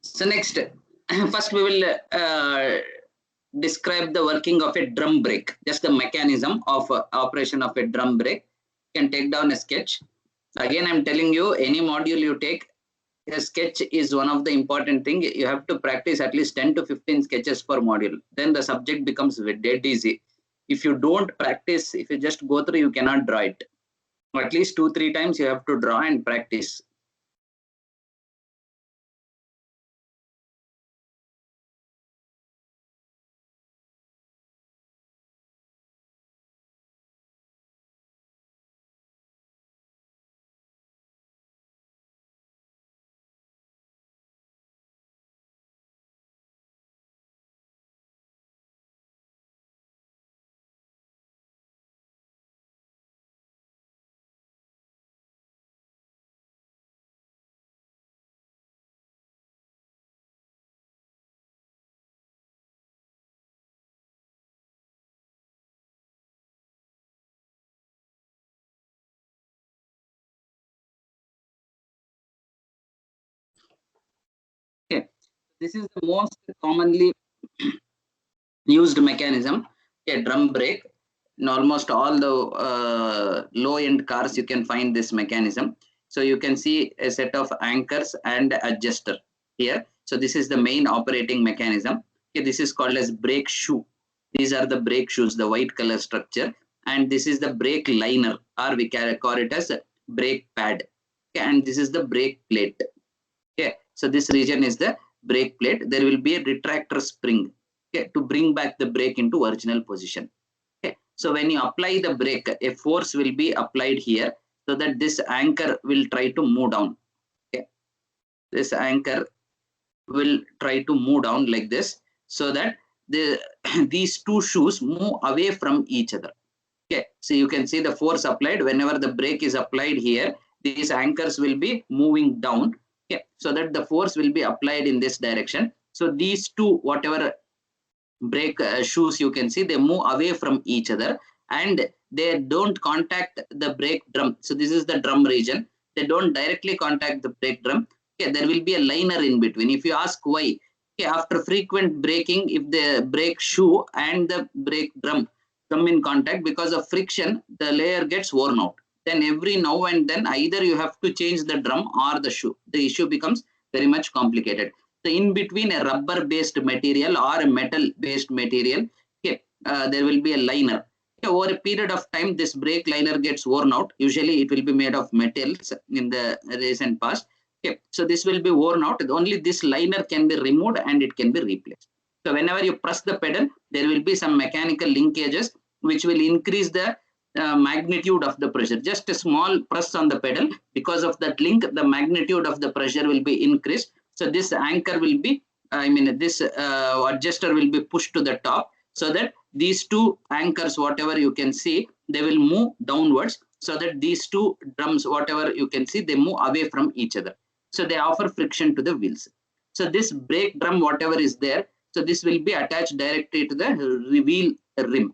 So next, first we will describe the working of a drum brake, just the mechanism of operation of a drum brake. You can take down a sketch. Again, I'm telling you, any module you take, a sketch is one of the important thing. You have to practice at least 10 to 15 sketches per module. Then the subject becomes dead easy. If you don't practice, if you just go through, you cannot draw it. At least 2-3 times you have to draw and practice. Okay. This is the most commonly used mechanism, a drum brake. In almost all the low-end cars, you can find this mechanism. So you can see a set of anchors and adjuster here. So this is the main operating mechanism. Okay, this is called as brake shoe. These are the brake shoes, the white color structure, and this is the brake liner, or we can call it as brake pad. Okay, and this is the brake plate. Okay, so this region is the brake plate. There will be a retractor spring, okay, to bring back the brake into original position. Okay, so when you apply the brake, a force will be applied here so that this anchor will try to move down. Okay, this anchor will try to move down like this so that the these two shoes move away from each other. Okay, so you can see the force applied whenever the brake is applied here. These anchors will be moving down. Okay, so that the force will be applied in this direction. So these two, whatever brake shoes you can see, they move away from each other and they don't contact the brake drum. So this is the drum region. They don't directly contact the brake drum. Okay, there will be a liner in between. If you ask why, okay, after frequent braking, if the brake shoe and the brake drum come in contact, because of friction, the layer gets worn out. Then every now and then, either you have to change the drum or the shoe. The issue becomes very much complicated. So in between a rubber based material or a metal based material, okay, there will be a liner. Okay, over a period of time, this brake liner gets worn out. Usually it will be made of metals in the recent past. Okay, so this will be worn out. Only this liner can be removed and it can be replaced. So whenever you press the pedal, there will be some mechanical linkages which will increase the magnitude of the pressure. Just a small press on the pedal, because of that link, the magnitude of the pressure will be increased. So this anchor will be, this adjuster will be pushed to the top so that these two anchors, whatever you can see, they will move downwards so that these two drums, whatever you can see, they move away from each other. So they offer friction to the wheels. So this brake drum, whatever is there, so this will be attached directly to the wheel rim.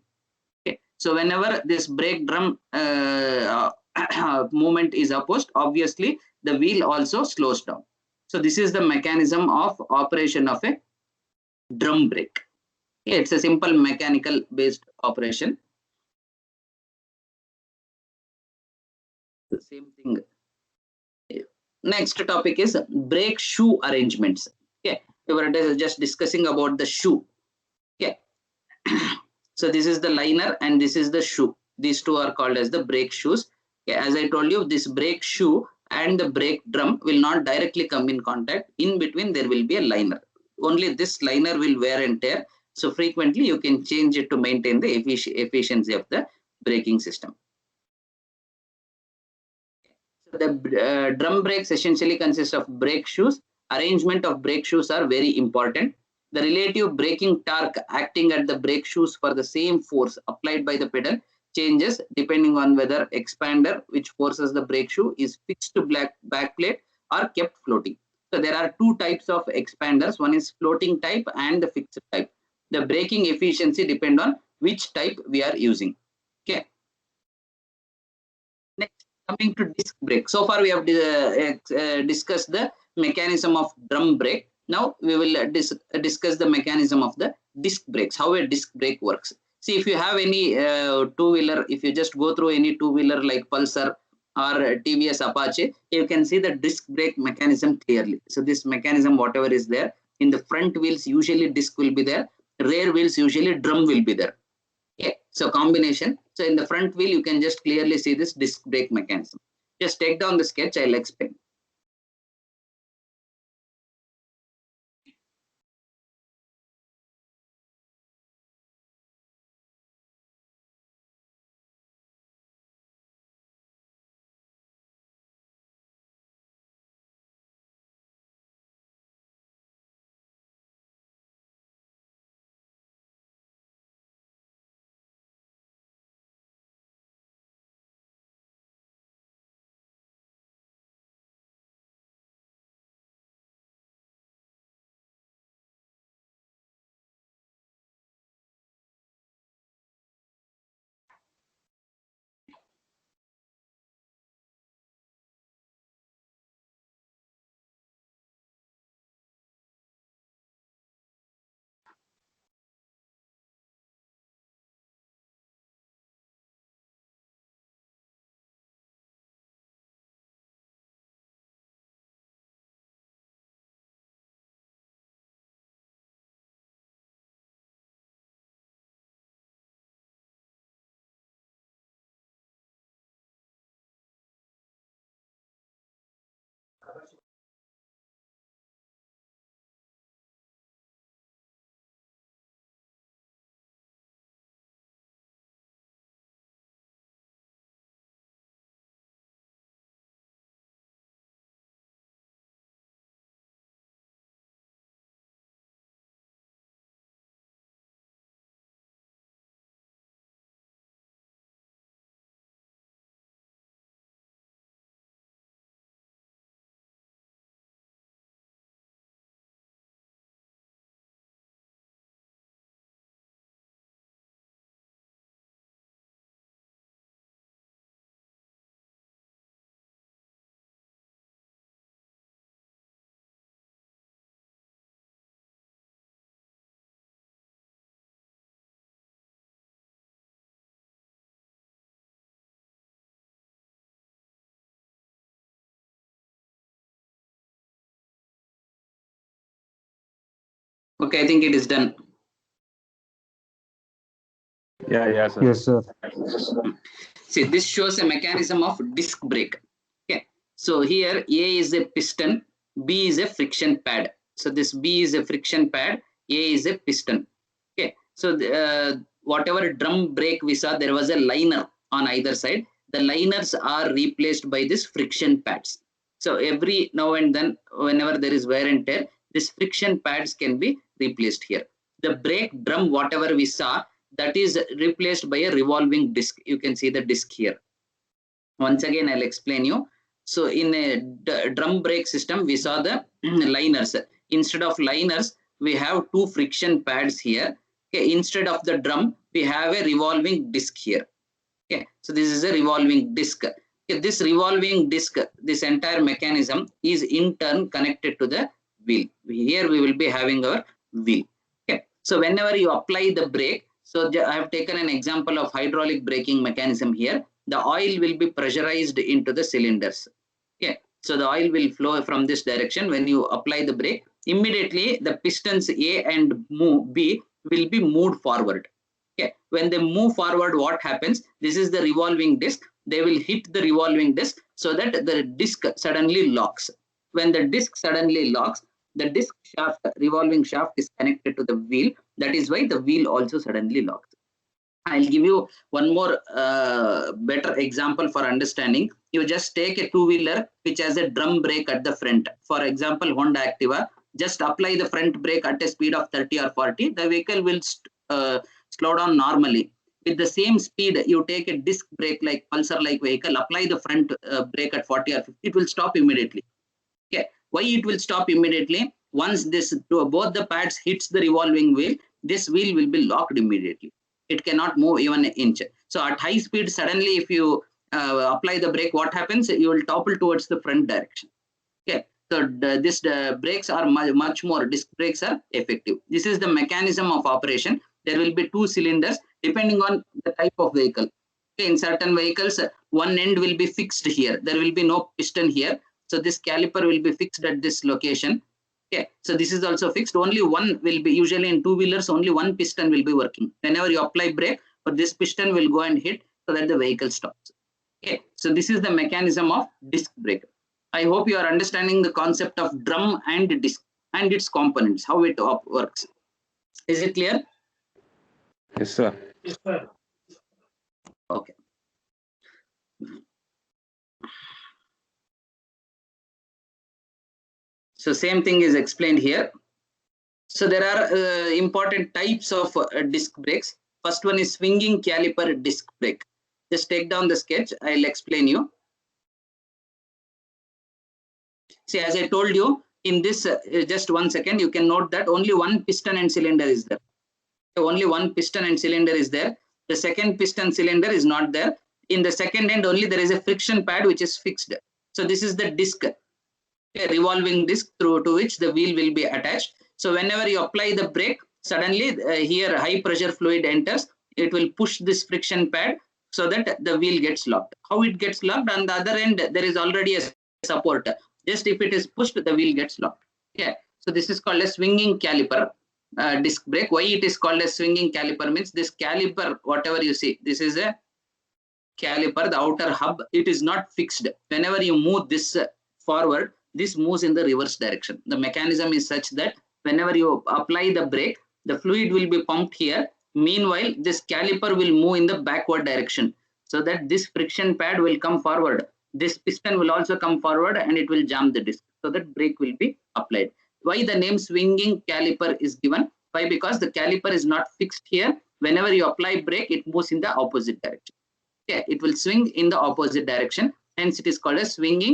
Okay. So whenever this brake drum movement is opposed, obviously the wheel also slows down. So this is the mechanism of operation of a drum brake. Okay, it's a simple mechanical based operation. The same thing. Next topic is brake shoe arrangements. Okay, we were just discussing about the shoe. Okay, so this is the liner and this is the shoe. These two are called as the brake shoes. Okay, as I told you, this brake shoe and the brake drum will not directly come in contact. In between, there will be a liner. Only this liner will wear and tear. So frequently, you can change it to maintain the efficiency of the braking system. So the drum brakes essentially consist of brake shoes. Arrangement of brake shoes are very important. The relative braking torque acting at the brake shoes for the same force applied by the pedal changes depending on whether expander, which forces the brake shoe, is fixed to back plate or kept floating. So there are two types of expanders. One is floating type and the fixed type. The braking efficiency depends on which type we are using. Okay. Next, coming to disc brake. So far we have discussed the mechanism of drum brake. Now we will discuss the mechanism of the disc brakes, how a disc brake works. See, if you have any two-wheeler, if you just go through any two-wheeler like Pulsar or TVS Apache, you can see the disc brake mechanism clearly. So this mechanism, whatever is there, in the front wheels usually disc will be there, rear wheels usually drum will be there. Okay, so combination. So in the front wheel, you can just clearly see this disc brake mechanism. Just take down the sketch, I'll explain. Okay, I think it is done. Yeah, sir. Yes, sir. See, this shows a mechanism of disc brake. Okay, so here A is a piston, B is a friction pad. So this B is a friction pad, A is a piston. Okay, so whatever drum brake we saw, there was a liner on either side. The liners are replaced by this friction pads. So every now and then, whenever there is wear and tear, this friction pads can be replaced here. The brake drum, whatever we saw, that is replaced by a revolving disc. You can see the disc here. Once again, I'll explain you. So in a drum brake system, we saw the liners. Instead of liners, we have two friction pads here. Okay, instead of the drum, we have a revolving disc here. Okay, so this is a revolving disc. Okay, this revolving disc, this entire mechanism is in turn connected to the wheel. Here we will be having our wheel. Okay, so whenever you apply the brake, so I have taken an example of hydraulic braking mechanism here. The oil will be pressurized into the cylinders. Okay, so the oil will flow from this direction. When you apply the brake, immediately the pistons A and B will be moved forward. Okay, when they move forward, what happens? This is the revolving disc. They will hit the revolving disc so that the disc suddenly locks. When the disc suddenly locks, the disc shaft, revolving shaft, is connected to the wheel. That is why the wheel also suddenly locks. I'll give you one more better example for understanding. You just take a two-wheeler which has a drum brake at the front. For example, Honda Activa. Just apply the front brake at a speed of 30 or 40. The vehicle will slow down normally. With the same speed, you take a disc brake like Pulsar-like vehicle, apply the front brake at 40 or 50, it will stop immediately. Okay, why it will stop immediately? Once this both the pads hits the revolving wheel, this wheel will be locked immediately. It cannot move even an inch. So at high speed, suddenly if you apply the brake, what happens? You will topple towards the front direction. Okay, So this brakes are much more, disc brakes are effective. This is the mechanism of operation. There will be 2 cylinders depending on the type of vehicle. Okay, in certain vehicles, one end will be fixed here. There will be no piston here. So this caliper will be fixed at this location. Okay, so this is also fixed. Only one will be, usually in 2-wheelers, only one piston will be working. Whenever you apply brake, but this piston will go and hit so that the vehicle stops. Okay, so this is the mechanism of disc brake. I hope you are understanding the concept of drum and disc and its components, how it works. Is it clear? Yes, sir. Yes, sir. Okay. So same thing is explained here. So there are important types of disc brakes. First one is swinging caliper disc brake. Just take down the sketch. I'll explain you. See, as I told you, in this, just 1 second, you can note that only one piston and cylinder is there. Only one piston and cylinder is there. The second piston cylinder is not there. In the second end only there is a friction pad which is fixed. So this is the disc, a revolving disc through to which the wheel will be attached. So whenever you apply the brake, suddenly here high pressure fluid enters. It will push this friction pad so that the wheel gets locked. How it gets locked? On the other end there is already a support. Just if it is pushed, the wheel gets locked. Okay. So this is called a swinging caliper disc brake. Why it is called a swinging caliper means this caliper, whatever you see, this is a caliper, the outer hub, it is not fixed. Whenever you move this forward, this moves in the reverse direction. The mechanism is such that whenever you apply the brake, the fluid will be pumped here. Meanwhile, this caliper will move in the backward direction so that this friction pad will come forward. This piston will also come forward and it will jam the disc so that brake will be applied. Why the name swinging caliper is given? Why? Because the caliper is not fixed here. Whenever you apply brake, it moves in the opposite direction. Okay, it will swing in the opposite direction. Hence, it is called a swinging